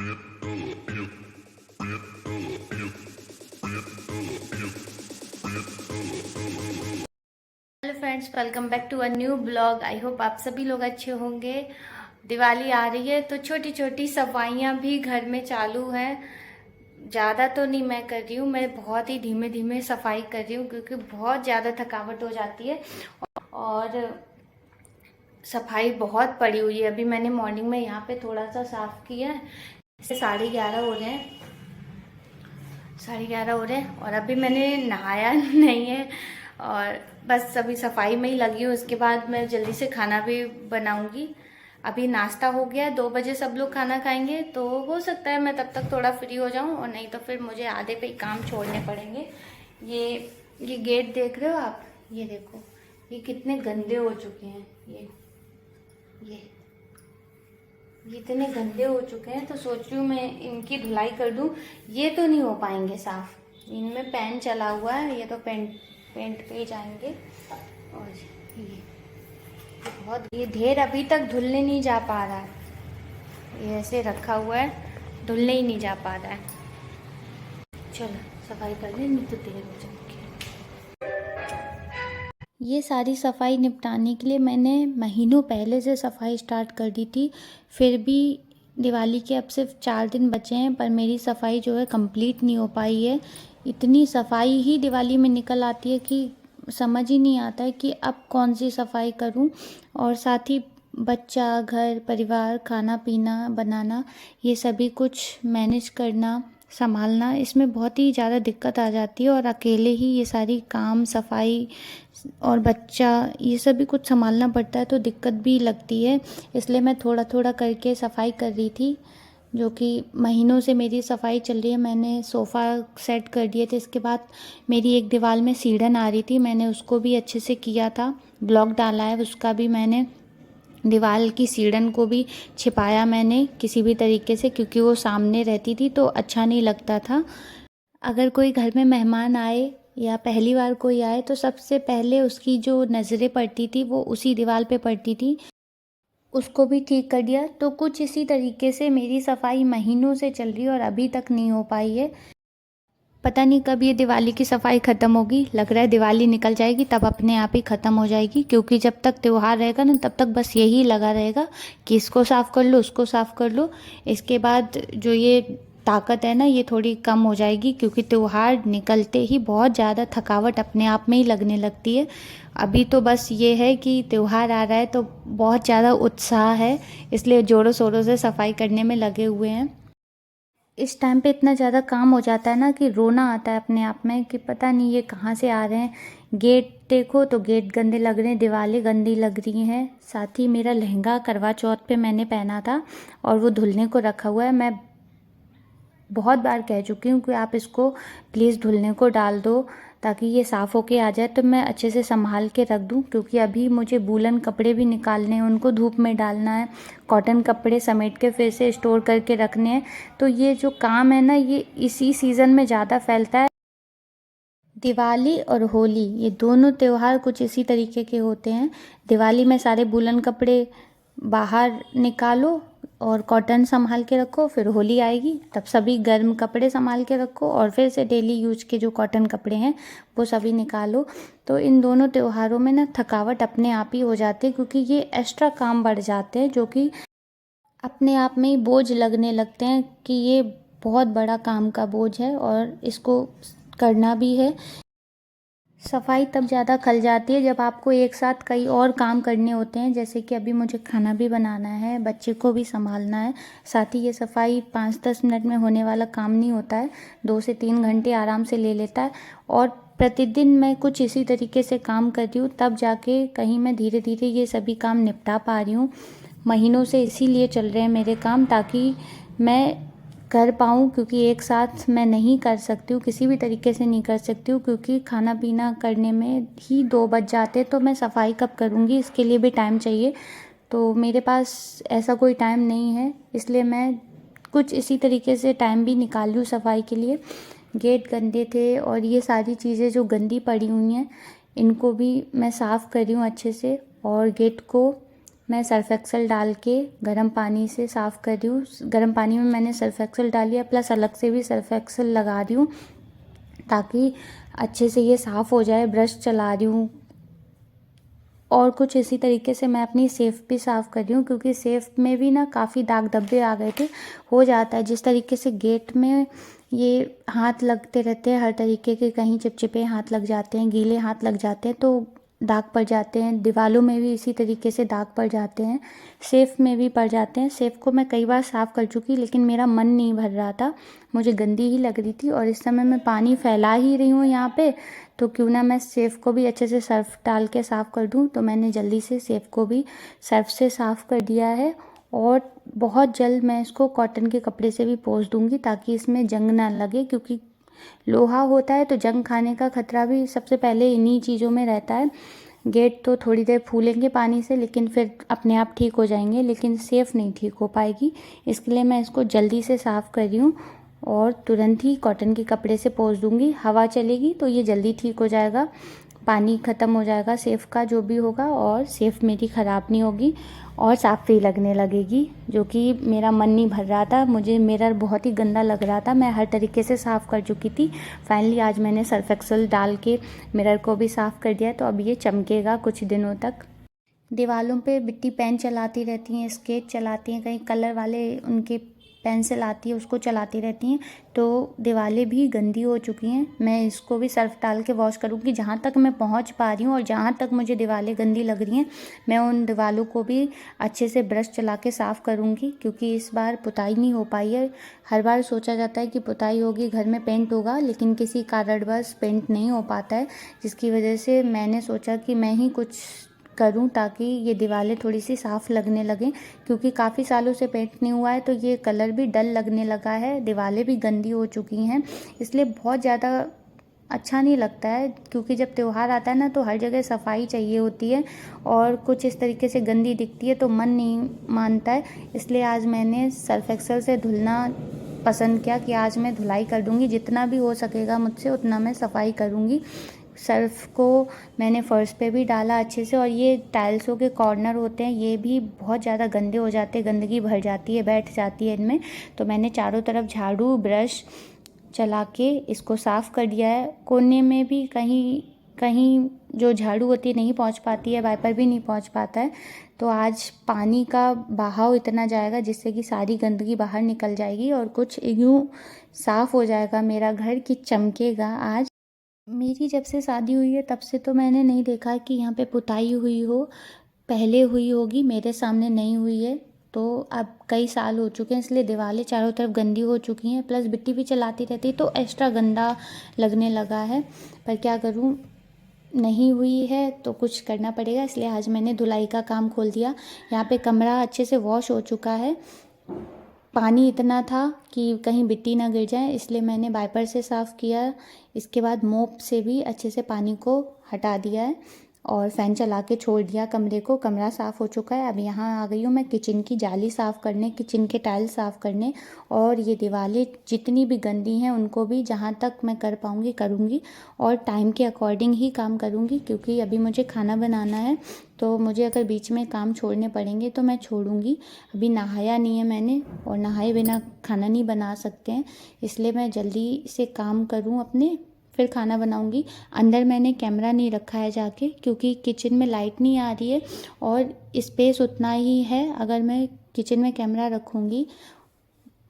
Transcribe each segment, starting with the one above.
Hello friends, welcome back to a new blog. I hope आप सभी लोग अच्छे होंगे। दिवाली आ रही है तो छोटी छोटी सफाइयाँ भी घर में चालू हैं। ज़्यादा तो नहीं मैं कर रही हूँ, मैं बहुत ही धीमे धीमे सफाई कर रही हूँ क्योंकि बहुत ज़्यादा थकावट हो जाती है और सफाई बहुत पड़ी हुई है। अभी मैंने मॉर्निंग में यहाँ पे थोड़ा सा साफ किया है। इसे 11:30 हो रहे हैं, 11:30 हो रहे हैं और अभी मैंने नहाया नहीं है और बस अभी सफाई में ही लगी हूँ। उसके बाद मैं जल्दी से खाना भी बनाऊंगी। अभी नाश्ता हो गया, 2 बजे सब लोग खाना खाएंगे तो हो सकता है मैं तब तक थोड़ा फ्री हो जाऊं और नहीं तो फिर मुझे आधे पे ही काम छोड़ने पड़ेंगे। ये गेट देख रहे हो आप, ये देखो ये कितने गंदे हो चुके हैं। ये इतने गंदे हो चुके हैं तो सोच रही हूँ मैं इनकी धुलाई कर दूँ। ये तो नहीं हो पाएंगे साफ, इनमें पेन चला हुआ है, ये तो पेंट पे ही जाएंगे। और ये ढेर अभी तक धुलने नहीं जा पा रहा है, ये ऐसे रखा हुआ है, धुलने ही नहीं जा पा रहा है। चलो सफाई कर लें, नहीं तो देर हो जाएगी। ये सारी सफाई निपटाने के लिए मैंने महीनों पहले से सफाई स्टार्ट कर दी थी। फिर भी दिवाली के अब सिर्फ 4 दिन बचे हैं पर मेरी सफाई जो है कंप्लीट नहीं हो पाई है। इतनी सफाई ही दिवाली में निकल आती है कि समझ ही नहीं आता है कि अब कौन सी सफाई करूं। और साथ ही बच्चा, घर परिवार, खाना पीना बनाना, ये सभी कुछ मैनेज करना, संभालना, इसमें बहुत ही ज़्यादा दिक्कत आ जाती है। और अकेले ही ये सारी काम, सफाई और बच्चा, ये सभी कुछ संभालना पड़ता है तो दिक्कत भी लगती है। इसलिए मैं थोड़ा थोड़ा करके सफाई कर रही थी, जो कि महीनों से मेरी सफाई चल रही है। मैंने सोफ़ा सेट कर दिए थे, इसके बाद मेरी एक दीवार में सीढ़न आ रही थी, मैंने उसको भी अच्छे से किया था, ब्लॉक डाला है उसका भी। मैंने दीवार की सीढ़न को भी छिपाया मैंने किसी भी तरीके से, क्योंकि वो सामने रहती थी तो अच्छा नहीं लगता था। अगर कोई घर में मेहमान आए या पहली बार कोई आए तो सबसे पहले उसकी जो नज़रें पड़ती थी वो उसी दीवार पे पड़ती थी, उसको भी ठीक कर दिया। तो कुछ इसी तरीके से मेरी सफाई महीनों से चल रही है और अभी तक नहीं हो पाई है। पता नहीं कब ये दिवाली की सफाई ख़त्म होगी। लग रहा है दिवाली निकल जाएगी तब अपने आप ही ख़त्म हो जाएगी, क्योंकि जब तक त्यौहार रहेगा ना तब तक बस यही लगा रहेगा कि इसको साफ़ कर लो, उसको साफ़ कर लो। इसके बाद जो ये ताकत है ना ये थोड़ी कम हो जाएगी, क्योंकि त्यौहार निकलते ही बहुत ज़्यादा थकावट अपने आप में ही लगने लगती है। अभी तो बस ये है कि त्यौहार आ रहा है तो बहुत ज़्यादा उत्साह है, इसलिए ज़ोरों शोरों से सफाई करने में लगे हुए हैं। इस टाइम पे इतना ज़्यादा काम हो जाता है ना कि रोना आता है अपने आप में कि पता नहीं ये कहाँ से आ रहे हैं। गेट देखो तो गेट गंदे लग रहे हैं, दीवारें गंदी लग रही हैं। साथ ही मेरा लहंगा करवा चौथ पे मैंने पहना था और वो धुलने को रखा हुआ है। मैं बहुत बार कह चुकी हूँ कि आप इसको प्लीज़ धुलने को डाल दो ताकि ये साफ़ होके आ जाए, तो मैं अच्छे से संभाल के रख दूँ। क्योंकि अभी मुझे वूलन कपड़े भी निकालने हैं, उनको धूप में डालना है, कॉटन कपड़े समेट के फिर से स्टोर करके रखने हैं। तो ये जो काम है ना ये इसी सीज़न में ज़्यादा फैलता है। दिवाली और होली ये दोनों त्यौहार कुछ इसी तरीके के होते हैं। दिवाली में सारे वूलन कपड़े बाहर निकालो और कॉटन संभाल के रखो, फिर होली आएगी तब सभी गर्म कपड़े संभाल के रखो और फिर से डेली यूज के जो कॉटन कपड़े हैं वो सभी निकालो। तो इन दोनों त्योहारों में ना थकावट अपने आप ही हो जाती है, क्योंकि ये एक्स्ट्रा काम बढ़ जाते हैं जो कि अपने आप में ही बोझ लगने लगते हैं कि ये बहुत बड़ा काम का बोझ है और इसको करना भी है। सफाई तब ज़्यादा खल जाती है जब आपको एक साथ कई और काम करने होते हैं, जैसे कि अभी मुझे खाना भी बनाना है, बच्चे को भी संभालना है। साथ ही ये सफाई 5-10 मिनट में होने वाला काम नहीं होता है, 2 से 3 घंटे आराम से ले लेता है। और प्रतिदिन मैं कुछ इसी तरीके से काम कर रही हूँ, तब जाके कहीं मैं धीरे धीरे ये सभी काम निपटा पा रही हूँ। महीनों से इसीलिए चल रहे हैं मेरे काम, ताकि मैं कर पाऊँ, क्योंकि एक साथ मैं नहीं कर सकती हूँ, किसी भी तरीके से नहीं कर सकती हूँ, क्योंकि खाना पीना करने में ही 2 बज जाते तो मैं सफाई कब करूँगी, इसके लिए भी टाइम चाहिए। तो मेरे पास ऐसा कोई टाइम नहीं है, इसलिए मैं कुछ इसी तरीके से टाइम भी निकाल लूँ सफाई के लिए। गेट गंदे थे और ये सारी चीज़ें जो गंदी पड़ी हुई हैं इनको भी मैं साफ़ कर रही हूँ अच्छे से, और गेट को मैं सर्फ एक्सेल डाल के गर्म पानी से साफ़ कर रही हूँ। गर्म पानी में मैंने सर्फ एक्सेल डाल लिया, प्लस अलग से भी सर्फ एक्सेल लगा रही हूँ ताकि अच्छे से ये साफ़ हो जाए। ब्रश चला रही हूँ और कुछ इसी तरीके से मैं अपनी सेफ़ भी साफ़ कर रही हूँ, क्योंकि सेफ़ में भी ना काफ़ी दाग धब्बे आ गए थे। हो जाता है जिस तरीके से गेट में ये हाथ लगते रहते हैं हर तरीके के, कहीं चिपचिपे हाथ लग जाते हैं, गीले हाथ लग जाते हैं तो दाग पड़ जाते हैं। दीवालों में भी इसी तरीके से दाग पड़ जाते हैं, सेफ़ में भी पड़ जाते हैं। सेफ़ को मैं कई बार साफ़ कर चुकी, लेकिन मेरा मन नहीं भर रहा था, मुझे गंदी ही लग रही थी। और इस समय मैं पानी फैला ही रही हूँ यहाँ पे, तो क्यों ना मैं सेफ़ को भी अच्छे से सर्फ़ डाल के साफ़ कर दूँ। तो मैंने जल्दी से सेफ़ को भी सर्फ़ से साफ़ कर दिया है और बहुत जल्द मैं इसको कॉटन के कपड़े से भी पोंछ दूँगी ताकि इसमें जंग ना लगे, क्योंकि लोहा होता है तो जंग खाने का खतरा भी सबसे पहले इन्हीं चीज़ों में रहता है। गेट तो थोड़ी देर फूलेंगे पानी से, लेकिन फिर अपने आप ठीक हो जाएंगे, लेकिन सेफ़ नहीं ठीक हो पाएगी। इसके लिए मैं इसको जल्दी से साफ़ कर रही हूँ और तुरंत ही कॉटन के कपड़े से पोंछ दूँगी। हवा चलेगी तो ये जल्दी ठीक हो जाएगा, पानी ख़त्म हो जाएगा सेफ़ का जो भी होगा, और सेफ़ मेरी ख़राब नहीं होगी और साफ़ भी लगने लगेगी। जो कि मेरा मन नहीं भर रहा था, मुझे मिरर बहुत ही गंदा लग रहा था, मैं हर तरीके से साफ़ कर चुकी थी। फाइनली आज मैंने सर्फ एक्सेल डाल के मिरर को भी साफ़ कर दिया, तो अब ये चमकेगा कुछ दिनों तक। दीवालों पे बिट्टी पेन चलाती रहती हैं, स्केच चलाती हैं, कहीं कलर वाले उनके पेंसिल आती है उसको चलाती रहती हैं, तो दीवारें भी गंदी हो चुकी हैं। मैं इसको भी सर्फ़ डाल के वॉश करूँगी, जहाँ तक मैं पहुँच पा रही हूँ और जहाँ तक मुझे दीवारें गंदी लग रही हैं मैं उन दीवारों को भी अच्छे से ब्रश चला के साफ़ करूँगी, क्योंकि इस बार पुताई नहीं हो पाई है। हर बार सोचा जाता है कि पुताई होगी, घर में पेंट होगा, लेकिन किसी कारणवश पेंट नहीं हो पाता है, जिसकी वजह से मैंने सोचा कि मैं ही कुछ करूं ताकि ये दीवारें थोड़ी सी साफ़ लगने लगें, क्योंकि काफ़ी सालों से पेंट नहीं हुआ है तो ये कलर भी डल लगने लगा है, दीवारें भी गंदी हो चुकी हैं। इसलिए बहुत ज़्यादा अच्छा नहीं लगता है, क्योंकि जब त्यौहार आता है ना तो हर जगह सफाई चाहिए होती है और कुछ इस तरीके से गंदी दिखती है तो मन नहीं मानता है। इसलिए आज मैंने सर्फ एक्सेल से धुलना पसंद किया कि आज मैं धुलाई कर दूँगी, जितना भी हो सकेगा मुझसे उतना मैं सफाई करूँगी। सर्फ़ को मैंने फ़र्श पे भी डाला अच्छे से, और ये टाइल्सों के कॉर्नर होते हैं ये भी बहुत ज़्यादा गंदे हो जाते हैं, गंदगी भर जाती है, बैठ जाती है इनमें। तो मैंने चारों तरफ झाड़ू ब्रश चला के इसको साफ़ कर दिया है। कोने में भी कहीं कहीं जो झाड़ू होती है नहीं पहुंच पाती है, वाइपर भी नहीं पहुंच पाता है, तो आज पानी का बहाव इतना जाएगा जिससे कि सारी गंदगी बाहर निकल जाएगी और कुछ यूँ साफ़ हो जाएगा मेरा घर कि चमकेगा आज। मेरी जब से शादी हुई है तब से तो मैंने नहीं देखा है कि यहाँ पे पुताई हुई हो, पहले हुई होगी, मेरे सामने नहीं हुई है। तो अब कई साल हो चुके हैं, इसलिए दीवारें चारों तरफ गंदी हो चुकी हैं, प्लस मिट्टी भी चलाती रहती है तो एक्स्ट्रा गंदा लगने लगा है। पर क्या करूँ, नहीं हुई है तो कुछ करना पड़ेगा, इसलिए आज मैंने धुलाई का काम खोल दिया। यहाँ पे कमरा अच्छे से वॉश हो चुका है, पानी इतना था कि कहीं मिट्टी ना गिर जाए, इसलिए मैंने वाइपर से साफ़ किया। इसके बाद मोप से भी अच्छे से पानी को हटा दिया है और फ़ैन चला के छोड़ दिया कमरे को। कमरा साफ़ हो चुका है। अब यहाँ आ गई हूँ मैं किचन की जाली साफ़ करने, किचन के टाइल साफ़ करने, और ये दीवारें जितनी भी गंदी हैं उनको भी जहाँ तक मैं कर पाऊँगी करूँगी, और टाइम के अकॉर्डिंग ही काम करूँगी, क्योंकि अभी मुझे खाना बनाना है तो मुझे अगर बीच में काम छोड़ने पड़ेंगे तो मैं छोड़ूंगी। अभी नहाया नहीं है मैंने, और नहाए बिना खाना नहीं बना सकते हैं, इसलिए मैं जल्दी से काम करूं अपने, फिर खाना बनाऊंगी। अंदर मैंने कैमरा नहीं रखा है जाके, क्योंकि किचन में लाइट नहीं आ रही है और स्पेस उतना ही है। अगर मैं किचन में कैमरा रखूँगी,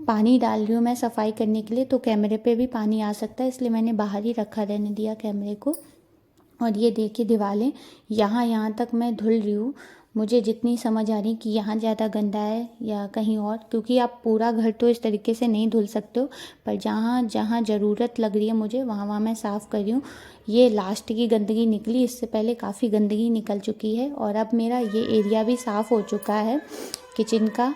पानी डाल रही हूँ मैं सफाई करने के लिए तो कैमरे पे भी पानी आ सकता है, इसलिए मैंने बाहर ही रखा रहने दिया कैमरे को। और ये देखिए दीवारें यहाँ तक मैं धुल रही हूँ, मुझे जितनी समझ आ रही कि यहाँ ज़्यादा गंदा है या कहीं और, क्योंकि आप पूरा घर तो इस तरीके से नहीं धुल सकते हो, पर जहाँ जहाँ ज़रूरत लग रही है मुझे वहाँ वहाँ मैं साफ़ कर रही हूँ। ये लास्ट की गंदगी निकली, इससे पहले काफ़ी गंदगी निकल चुकी है, और अब मेरा ये एरिया भी साफ़ हो चुका है किचन का।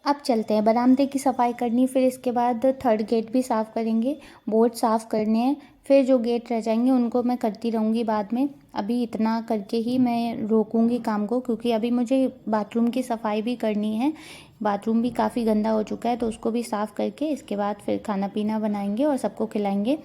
अब चलते हैं बरामदे की सफाई करनी, फिर इसके बाद थर्ड गेट भी साफ़ करेंगे, बोर्ड साफ़ करने हैं, फिर जो गेट रह जाएंगे उनको मैं करती रहूँगी बाद में। अभी इतना करके ही मैं रोकूँगी काम को, क्योंकि अभी मुझे बाथरूम की सफाई भी करनी है। बाथरूम भी काफ़ी गंदा हो चुका है तो उसको भी साफ़ करके इसके बाद फिर खाना पीना बनाएंगे और सबको खिलाएंगे।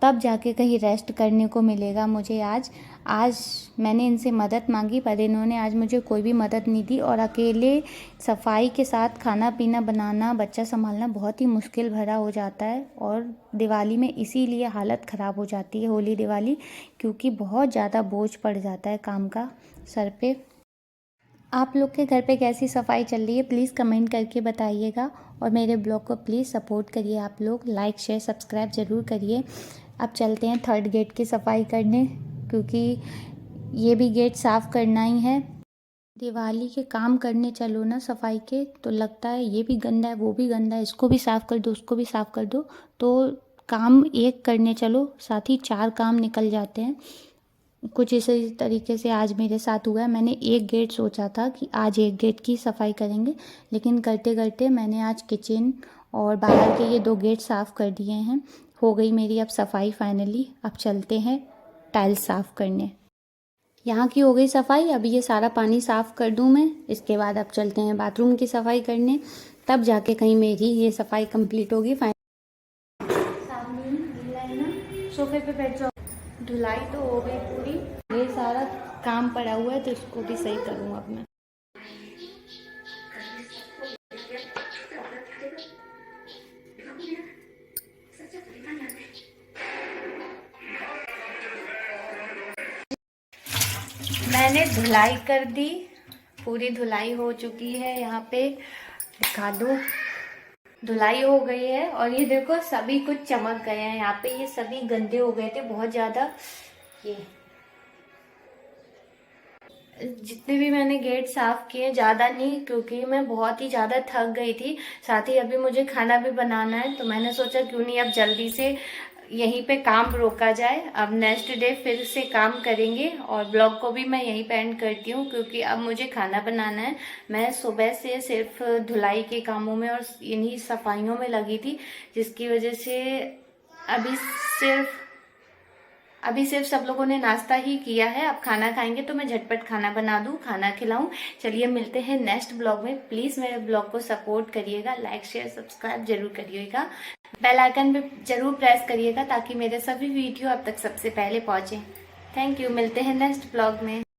तब जाके कहीं रेस्ट करने को मिलेगा मुझे। आज मैंने इनसे मदद मांगी पर इन्होंने आज मुझे कोई भी मदद नहीं दी, और अकेले सफाई के साथ खाना पीना बनाना, बच्चा संभालना बहुत ही मुश्किल भरा हो जाता है। और दिवाली में इसीलिए हालत ख़राब हो जाती है, होली दिवाली, क्योंकि बहुत ज़्यादा बोझ पड़ जाता है काम का सर पे। आप लोग के घर पे कैसी सफाई चल रही है प्लीज़ कमेंट करके बताइएगा, और मेरे ब्लॉग को प्लीज़ सपोर्ट करिए आप लोग, लाइक शेयर सब्सक्राइब ज़रूर करिए। अब चलते हैं 3rd गेट की सफाई करने, क्योंकि ये भी गेट साफ़ करना ही है। दिवाली के काम करने चलो ना सफाई के, तो लगता है ये भी गंदा है, वो भी गंदा है, इसको भी साफ़ कर दो, उसको भी साफ़ कर दो, तो काम एक करने चलो साथ ही 4 काम निकल जाते हैं। कुछ इसी तरीके से आज मेरे साथ हुआ है। मैंने एक गेट सोचा था कि आज एक गेट की सफाई करेंगे, लेकिन करते करते मैंने आज किचन और बाहर के ये 2 गेट साफ़ कर दिए हैं। हो गई मेरी अब सफाई फाइनली। अब चलते हैं टाइल्स साफ़ करने। यहाँ की हो गई सफाई, अब ये सारा पानी साफ़ कर दूँ मैं। इसके बाद अब चलते हैं बाथरूम की सफाई करने, तब जाके कहीं मेरी ये सफाई कंप्लीट होगी। सोफे पे बैठ जाओ। धुलाई तो हो गई पूरी, ये सारा काम पड़ा हुआ है तो इसको भी सही करूँ अब मैं। मैंने धुलाई कर दी, पूरी धुलाई हो चुकी है। यहाँ पे दिखा दो, धुलाई हो गई है। और ये देखो सभी कुछ चमक गए हैं। यहाँ पे ये सभी गंदे हो गए थे बहुत ज़्यादा। ये जितने भी मैंने गेट साफ किए, ज़्यादा नहीं, क्योंकि मैं बहुत ही ज़्यादा थक गई थी। साथ ही अभी मुझे खाना भी बनाना है, तो मैंने सोचा क्यों नहीं अब जल्दी से यहीं पे काम रोका जाए। अब नेक्स्ट डे फिर से काम करेंगे, और ब्लॉग को भी मैं यहीं पे एंड करती हूँ, क्योंकि अब मुझे खाना बनाना है। मैं सुबह से सिर्फ धुलाई के कामों में और इन्हीं सफाइयों में लगी थी, जिसकी वजह से अभी सिर्फ सब लोगों ने नाश्ता ही किया है। अब खाना खाएंगे, तो मैं झटपट खाना बना दूं, खाना खिलाऊं। चलिए मिलते हैं नेक्स्ट ब्लॉग में। प्लीज़ मेरे ब्लॉग को सपोर्ट करिएगा, लाइक शेयर सब्सक्राइब जरूर करिएगा, बेल आइकन पे जरूर प्रेस करिएगा, ताकि मेरे सभी वीडियो अब तक सबसे पहले पहुंचे। थैंक यू, मिलते हैं नेक्स्ट ब्लॉग में।